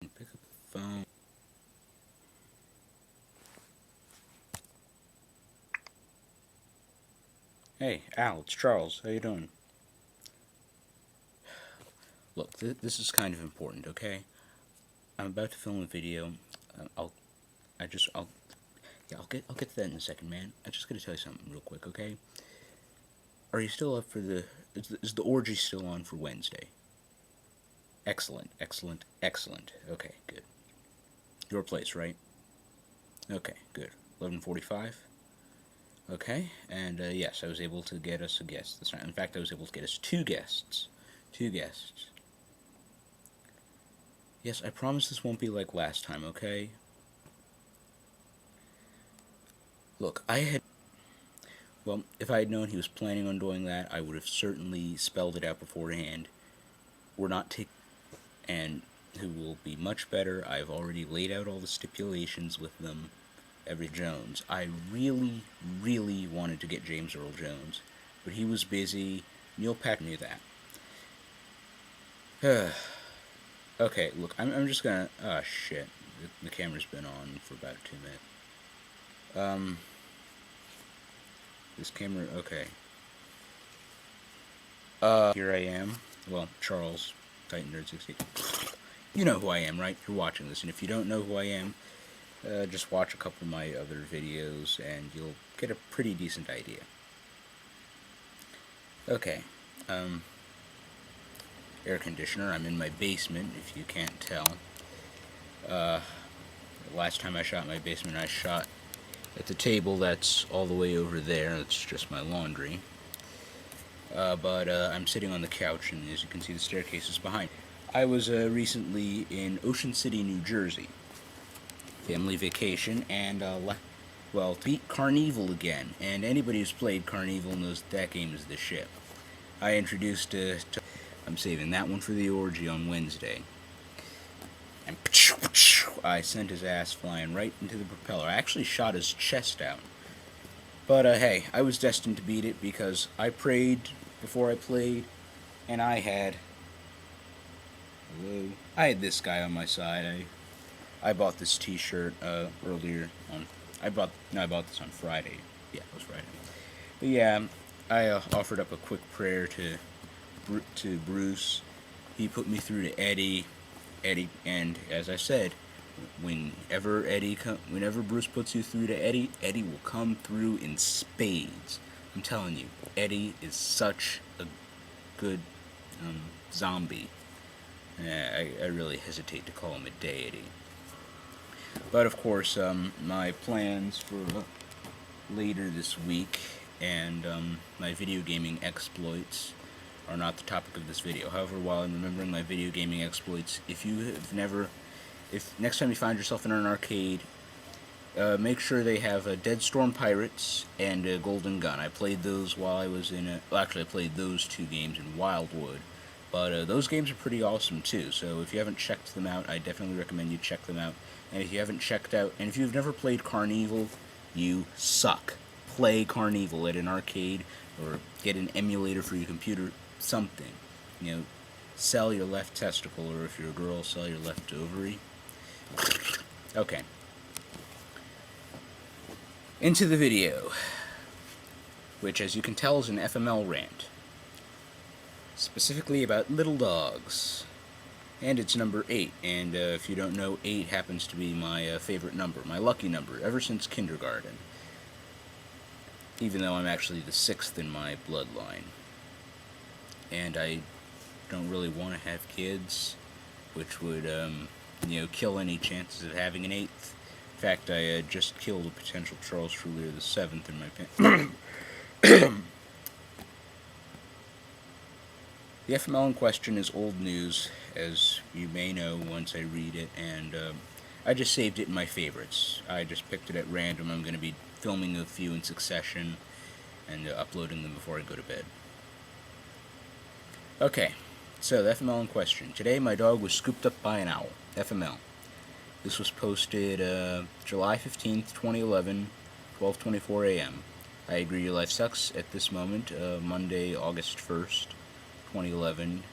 Pick up the phone. Hey, Al, it's Charles. How you doing? Look, this is kind of important, okay? I'm about to film a video. I'll, I just, I'll, yeah, I'll get to that in a second, man. I just gotta tell you something real quick, okay? Are you still up for is the orgy still on for Wednesday? Excellent, excellent, excellent. Okay, good. Your place, right? Okay, good. 11:45. Okay, and yes, I was able to get us a guest. That's right. In fact, I was able to get us two guests. Two guests. Yes, I promise this won't be like last time, okay? Look, well, if I had known he was planning on doing that, I would have certainly spelled it out beforehand. We're not taking, and who will be much better. I've already laid out all the stipulations with them. Every Jones. I really, really wanted to get James Earl Jones, but he was busy. Neil Pack knew that. Okay, look, I'm just gonna. Oh shit, the camera's been on for about 2 minutes. This camera. Okay. Here I am. Well, Charles, Titan Nerd 60. You know who I am, right? You're watching this, and if you don't know who I am, just watch a couple of my other videos, and you'll get a pretty decent idea. Okay. Air conditioner. I'm in my basement, if you can't tell. Last time I shot in my basement, I shot at the table that's all the way over there. That's just my laundry. But I'm sitting on the couch, and as you can see, the staircase is behind. I was recently in Ocean City, New Jersey. Family vacation, and well, beat Carnival again. And anybody who's played Carnival knows that game is the shit. I introduced I'm saving that one for the orgy on Wednesday. And I sent his ass flying right into the propeller. I actually shot his chest out. But hey, I was destined to beat it because I prayed before I played, and I had this guy on my side. I bought this T-shirt earlier on. I bought this on Friday. Yeah, it was Friday. But yeah, I offered up a quick prayer to Bruce. He put me through to Eddie, and as I said, whenever Bruce puts you through to Eddie, Eddie will come through in spades. I'm telling you, Eddie is such a good zombie. I really hesitate to call him a deity. But of course, my plans for later this week and my video gaming exploits are not the topic of this video. However, while I'm remembering my video gaming exploits, if next time you find yourself in an arcade, make sure they have Dead Storm Pirates and Golden Gun. I played those while I was I played those two games in Wildwood. But those games are pretty awesome too, so if you haven't checked them out, I definitely recommend you check them out. And if you've never played Carnival, you suck. Play Carnival at an arcade, or get an emulator for your computer, something. Sell your left testicle, or if you're a girl, sell your left ovary. Okay. Into the video, which as you can tell is an FML rant. Specifically about little dogs. And it's number 8, and if you don't know, 8 happens to be my favorite number, my lucky number, ever since kindergarten. Even though I'm actually the 6th in my bloodline. And I don't really want to have kids, which would, kill any chances of having an 8th. In fact, I just killed a potential Charles Trulier the 7th in my The FML in question is old news, as you may know once I read it, and I just saved it in my favorites. I just picked it at random. I'm going to be filming a few in succession and uploading them before I go to bed. Okay, so the FML in question. Today my dog was scooped up by an owl. FML. This was posted July 15th, 2011, 12:24 a.m. I agree your life sucks at this moment, Monday, August 1st. 2011,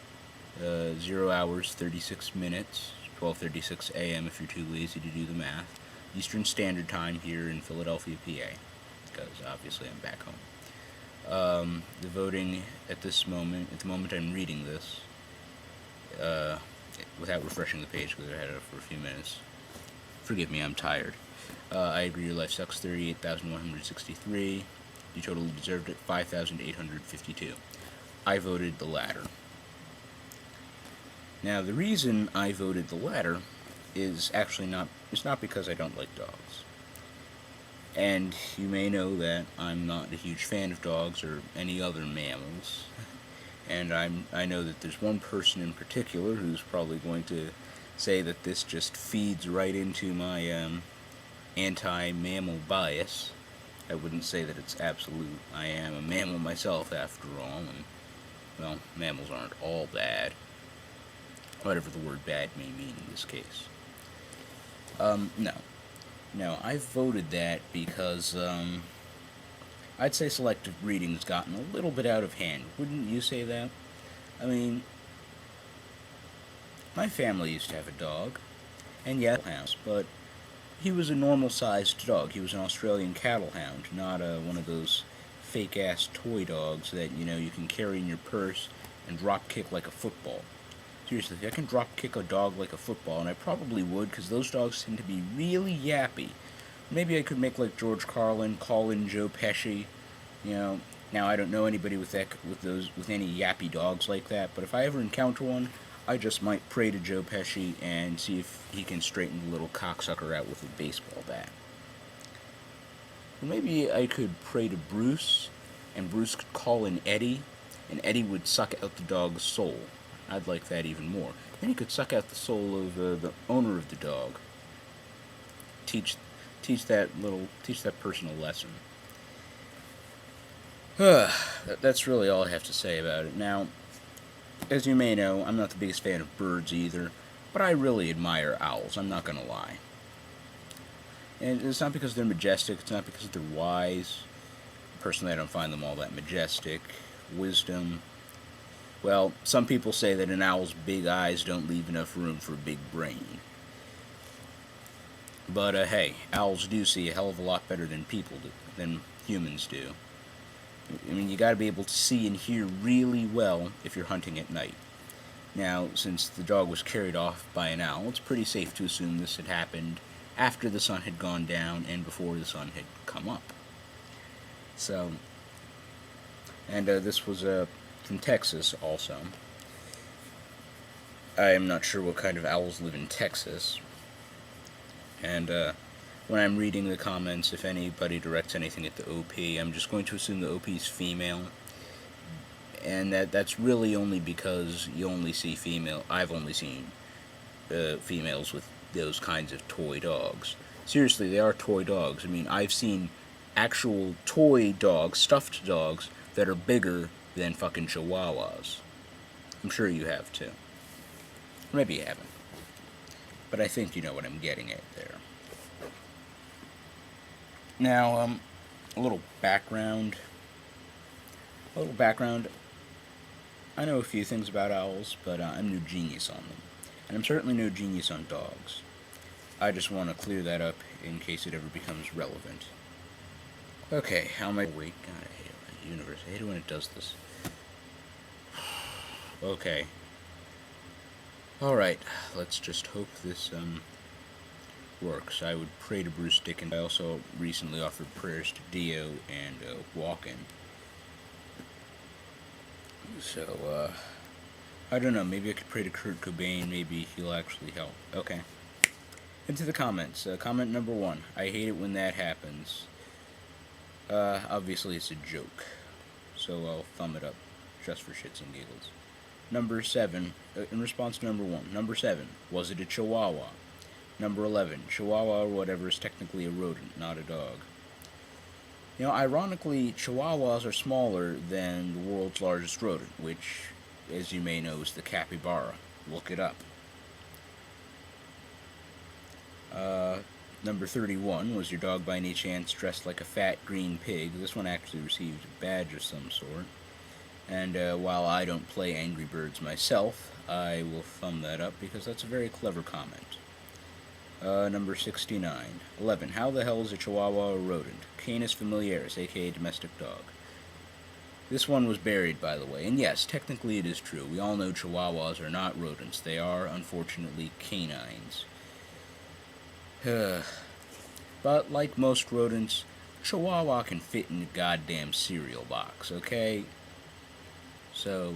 0 hours, 36 minutes, 12:36 a.m. if you're too lazy to do the math. Eastern Standard Time here in Philadelphia, PA, because obviously I'm back home. The voting at the moment I'm reading this, without refreshing the page because I had it up for a few minutes. Forgive me, I'm tired. I agree your life sucks, 38,163. You totally deserved it, 5,852. I voted the latter. Now, the reason I voted the latter is actually it's not because I don't like dogs. And you may know that I'm not a huge fan of dogs or any other mammals. And I know that there's one person in particular who's probably going to say that this just feeds right into my anti-mammal bias. I wouldn't say that it's absolute. I am a mammal myself, after all, and, well, mammals aren't all bad. Whatever the word bad may mean in this case. No, I voted that because, I'd say selective breeding's gotten a little bit out of hand. Wouldn't you say that? I mean, my family used to have a dog, and yeah, house, but he was a normal-sized dog. He was an Australian cattle hound, not one of those fake-ass toy dogs that, you can carry in your purse and drop-kick like a football. Seriously, if I can drop-kick a dog like a football, and I probably would, because those dogs tend to be really yappy. Maybe I could make like George Carlin, call in Joe Pesci, Now, I don't know anybody with any yappy dogs like that, but if I ever encounter one, I just might pray to Joe Pesci and see if he can straighten the little cocksucker out with a baseball bat. Or maybe I could pray to Bruce, and Bruce could call in Eddie, and Eddie would suck out the dog's soul. I'd like that even more. Then he could suck out the soul of the owner of the dog. Teach that person a lesson. That's really all I have to say about it. Now, as you may know, I'm not the biggest fan of birds either, but I really admire owls, I'm not gonna lie. And it's not because they're majestic, it's not because they're wise. Personally, I don't find them all that majestic. Wisdom. Well, some people say that an owl's big eyes don't leave enough room for a big brain. But, hey, owls do see a hell of a lot better than than humans do. I mean, you gotta be able to see and hear really well if you're hunting at night. Now, since the dog was carried off by an owl, it's pretty safe to assume this had happened after the sun had gone down and before the sun had come up. So, and this was from Texas also. I am not sure what kind of owls live in Texas. And when I'm reading the comments, if anybody directs anything at the OP, I'm just going to assume the OP's female. And that's really only because you only see I've only seen females with those kinds of toy dogs. Seriously, they are toy dogs. I mean, I've seen actual toy dogs, stuffed dogs, that are bigger than fucking chihuahuas. I'm sure you have too. Maybe you haven't. But I think you know what I'm getting at there. Now, a little background. I know a few things about owls, but I'm no genius on them. And I'm certainly no genius on dogs. I just want to clear that up in case it ever becomes relevant. Okay, how am I... Wait, God, I hate it. Universe, I hate it when it does this. Okay. Alright, let's just hope this, works. I would pray to Bruce Dickens. I also recently offered prayers to Dio and, Walken. So, I don't know, maybe I could pray to Kurt Cobain, maybe he'll actually help. Okay. Into the comments. Comment number 1. I hate it when that happens. Obviously it's a joke. So I'll thumb it up, just for shits and giggles. Number 7, in response to number 1. Number 7, was it a chihuahua? Number 11, chihuahua or whatever is technically a rodent, not a dog. Ironically, chihuahuas are smaller than the world's largest rodent, which, as you may know, is the capybara. Look it up. Number 31, was your dog by any chance dressed like a fat green pig? This one actually received a badge of some sort. And while I don't play Angry Birds myself, I will thumb that up because that's a very clever comment. Number 69. 11. How the hell is a Chihuahua a rodent? Canis familiaris, aka domestic dog. This one was buried, by the way. And yes, technically it is true. We all know Chihuahuas are not rodents. They are, unfortunately, canines. But like most rodents, Chihuahua can fit in a goddamn cereal box, okay? So,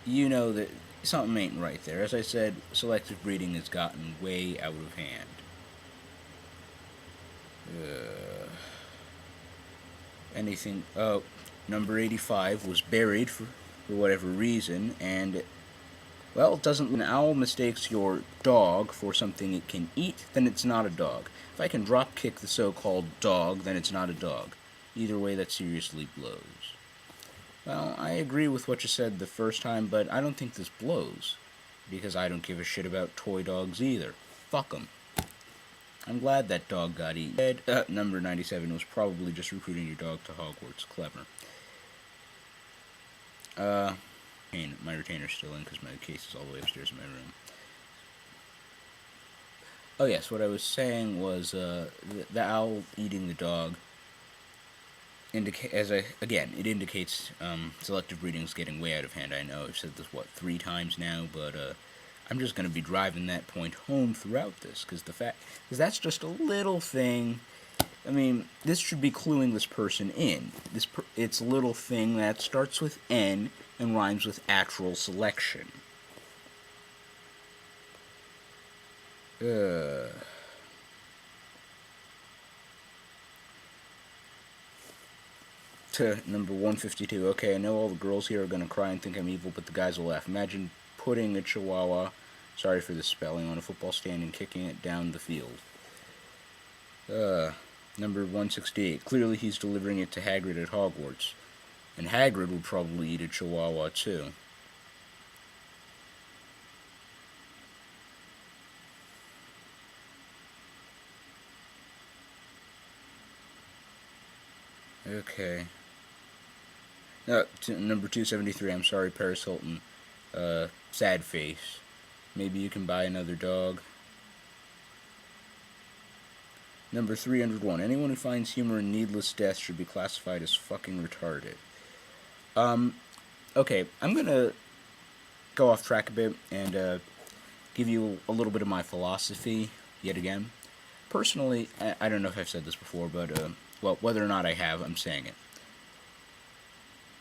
you know that something ain't right there. As I said, selective breeding has gotten way out of hand. Anything. Oh, number 85 was buried for whatever reason, and well, it doesn't. When an owl mistakes your dog for something it can eat, then it's not a dog. If I can drop kick the so-called dog, then it's not a dog. Either way, that seriously blows. Well, I agree with what you said the first time, but I don't think this blows. Because I don't give a shit about toy dogs either. Fuck 'em. I'm glad that dog got eaten. Number 97 was probably just recruiting your dog to Hogwarts. Clever. My retainer's still in because my case is all the way upstairs in my room. Oh yes, what I was saying was the owl eating the dog. It indicates selective breeding is getting way out of hand. I know I've said this 3 times now, but I'm just gonna be driving that point home throughout this because that's just a little thing. I mean, this should be cluing this person in. It's a little thing that starts with N and rhymes with actual selection. To number 152. Okay, I know all the girls here are gonna cry and think I'm evil, but the guys will laugh. Imagine putting a Chihuahua, sorry for the spelling, on a football stand and kicking it down the field. Number 168. Clearly he's delivering it to Hagrid at Hogwarts. And Hagrid would probably eat a Chihuahua too. Okay. Number 273. I'm sorry, Paris Hilton. Sad face. Maybe you can buy another dog. Number 301. Anyone who finds humor in needless death should be classified as fucking retarded. Okay, I'm gonna go off track a bit and give you a little bit of my philosophy yet again. Personally, I don't know if I've said this before, but well, whether or not I have, I'm saying it.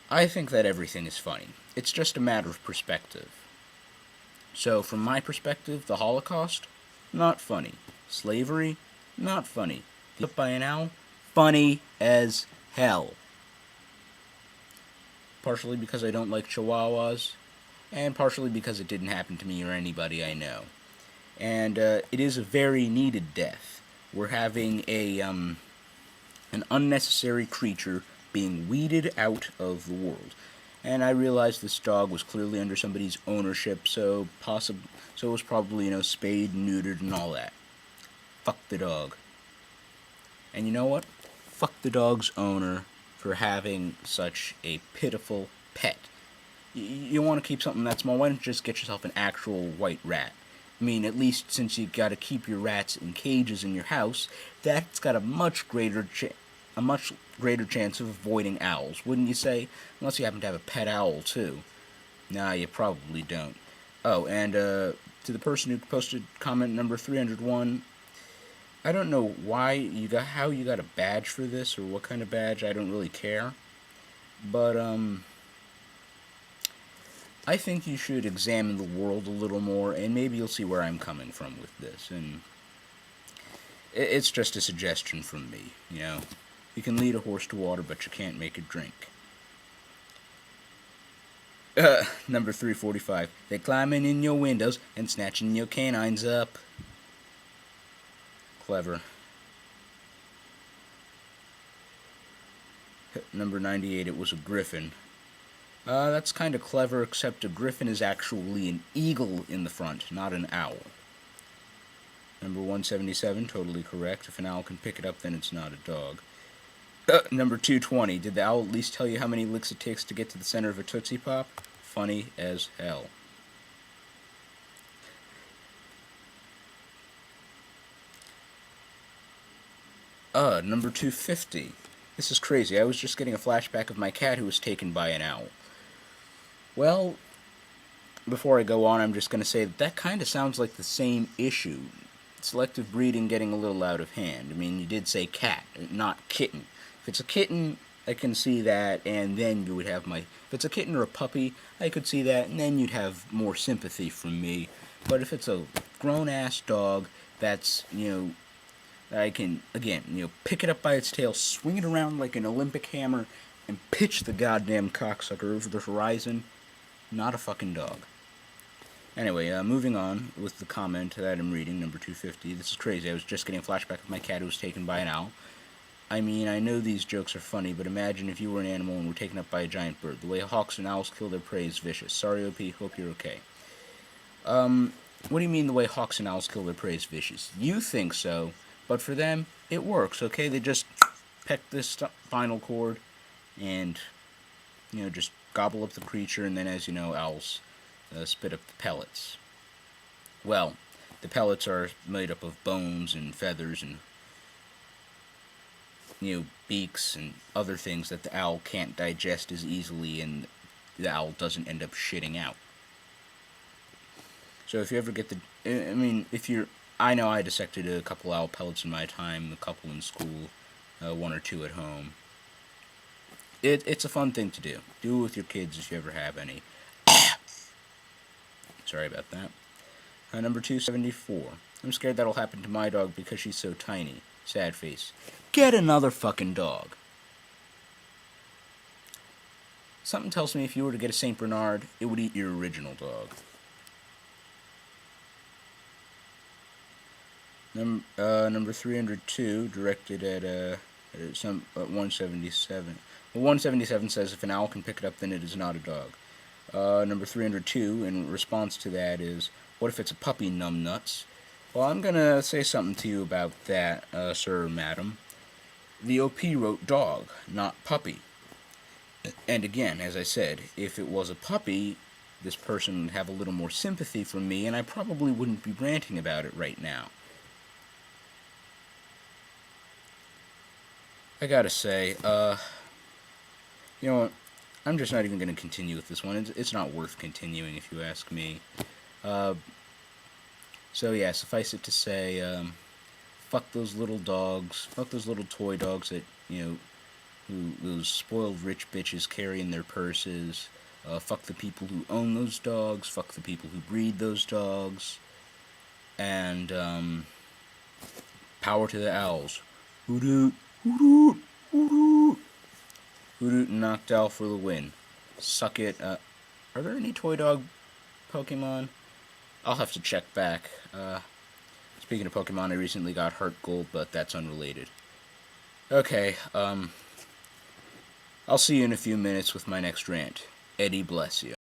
I think that everything is funny. It's just a matter of perspective. So, from my perspective, the Holocaust, not funny. Slavery, not funny. Killed by an owl, funny as hell. Partially because I don't like Chihuahuas, and partially because it didn't happen to me or anybody I know. And it is a very needed death. We're having an unnecessary creature being weeded out of the world. And I realized this dog was clearly under somebody's ownership, so it was probably, spayed, neutered, and all that. Fuck the dog. And you know what? Fuck the dog's owner for having such a pitiful pet. You want to keep something that small, why don't you just get yourself an actual white rat? I mean, at least since you gotta keep your rats in cages in your house, that's got a much greater chance of avoiding owls, wouldn't you say? Unless you happen to have a pet owl, too. Nah, you probably don't. Oh, and to the person who posted comment number 301, I don't know how you got a badge for this, or what kind of badge, I don't really care. But, I think you should examine the world a little more, and maybe you'll see where I'm coming from with this, and it's just a suggestion from me, You can lead a horse to water, but you can't make it drink. Number 345. They're climbing in your windows and snatching your canines up. Clever. Number 98. It was a griffin. That's kind of clever, except a griffin is actually an eagle in the front, not an owl. Number 177, totally correct. If an owl can pick it up, then it's not a dog. Number 220. Did the owl at least tell you how many licks it takes to get to the center of a Tootsie Pop? Funny as hell. Number 250. This is crazy. I was just getting a flashback of my cat who was taken by an owl. Well, before I go on, I'm just going to say that kind of sounds like the same issue. Selective breeding getting a little out of hand. I mean, you did say cat, not kitten. If it's a kitten, I can see that, and then you would have my... If it's a kitten or a puppy, I could see that, and then you'd have more sympathy from me. But if it's a grown-ass dog that's, I can, again, pick it up by its tail, swing it around like an Olympic hammer, and pitch the goddamn cocksucker over the horizon, not a fucking dog. Anyway, moving on with the comment that I'm reading, number 250. This is crazy. I was just getting a flashback of my cat who was taken by an owl. I mean, I know these jokes are funny, but imagine if you were an animal and were taken up by a giant bird. The way hawks and owls kill their prey is vicious. Sorry, OP. Hope you're okay. What do you mean the way hawks and owls kill their prey is vicious? You think so, but for them, it works, okay? They just peck this spinal cord and, just gobble up the creature, and then, as you know, owls spit up the pellets. Well, the pellets are made up of bones and feathers and, beaks and other things that the owl can't digest as easily, and the owl doesn't end up shitting out. So if you ever get I know I dissected a couple owl pellets in my time, a couple in school, one or two at home. It's a fun thing to do. Do it with your kids if you ever have any. Sorry about that. Number 274. I'm scared that'll happen to my dog because she's so tiny. Sad face. Get another fucking dog. Something tells me if you were to get a St. Bernard, it would eat your original dog. Number 302, directed at 177. Well, 177 says if an owl can pick it up, then it is not a dog. Number 302, in response to that, is what if it's a puppy, numbnuts? Well, I'm gonna say something to you about that, sir or madam. The OP wrote dog, not puppy. And again, as I said, if it was a puppy, this person would have a little more sympathy from me, and I probably wouldn't be ranting about it right now. I gotta say, you know what? I'm just not even going to continue with this one. It's not worth continuing, if you ask me. So yeah, suffice it to say, fuck those little dogs. Fuck those little toy dogs that, who those spoiled rich bitches carry in their purses. Fuck the people who own those dogs. Fuck the people who breed those dogs. And, power to the owls. Hoot-hoot, hoot-hoot, hoot-hoot. Hoot-hoot and Noctowl for the win. Suck it. Are there any toy dog Pokemon? I'll have to check back. Speaking of Pokemon, I recently got Heart Gold, but that's unrelated. Okay, I'll see you in a few minutes with my next rant. Eddie bless you.